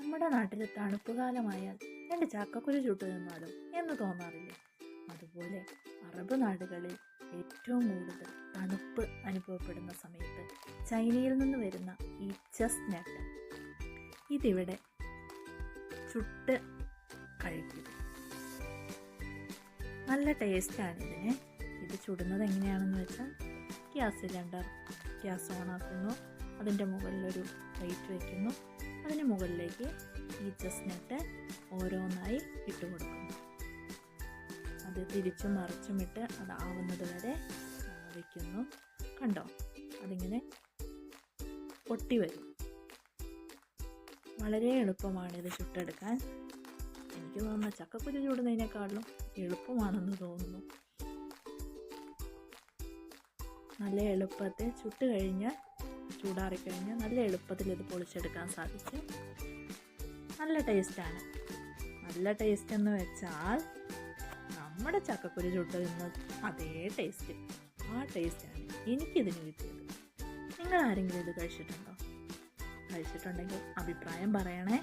നമ്മുടെ നാട്ടിൽ തണുപ്പ് കാലമായാൽ രണ്ട് ചക്കക്കുരു ചുട്ടു നിന്നാലോ എന്ന് തോന്നാറില്ലേ? അതുപോലെ അറബ് നാടുകളിൽ ഏറ്റവും കൂടുതൽ തണുപ്പ് അനുഭവപ്പെടുന്ന സമയത്ത് ചൈനയിൽ നിന്ന് വരുന്ന ഈ ചെസ്റ്റ്നട്ട് ഇതിവിടെ ചുട്ട് കഴിക്കും. നല്ല ടേസ്റ്റാണ് ഇതിന്. ഇത് ചുടുന്നത് എങ്ങനെയാണെന്ന് വെച്ചാൽ ഗ്യാസ് സിലിണ്ടർ ഓണാക്കുന്നു, അതിൻ്റെ മുകളിലൊരു പ്ലേറ്റ് വയ്ക്കുന്നു, അതിന് മുകളിലേക്ക് ഈ ചെസ്റ്റ്നട്ട് ഓരോന്നായി ഇട്ട് കൊടുക്കുന്നു. അത് തിരിച്ചും മറിച്ചുമിട്ട് അതാവുന്നത് വരെ വയ്ക്കുന്നു. കണ്ടോ, അതിങ്ങനെ പൊട്ടി വരും. വളരെ എളുപ്പമാണ് ഇത് ചുട്ടെടുക്കാൻ. എനിക്ക് തോന്നുന്ന ചക്കക്കുരു ചൂടുന്നതിനേക്കാളും എളുപ്പമാണെന്ന് തോന്നുന്നു. നല്ല എളുപ്പത്തിൽ ചൂടാറിക്കഴിഞ്ഞാൽ നല്ല എളുപ്പത്തിൽ ഇത് പൊളിച്ചെടുക്കാൻ സാധിക്കും. നല്ല ടേസ്റ്റാണ്. നല്ല ടേസ്റ്റ് എന്ന് വെച്ചാൽ നമ്മുടെ ചക്കക്കുരു ചുട്ടുന്ന അതേ ടേസ്റ്റ്, ആ ടേസ്റ്റാണ് എനിക്കിതിന് കിട്ടിയത്. നിങ്ങൾ ആരെങ്കിലും ഇത് കഴിച്ചിട്ടുണ്ടോ? കഴിച്ചിട്ടുണ്ടെങ്കിൽ അഭിപ്രായം പറയണേ.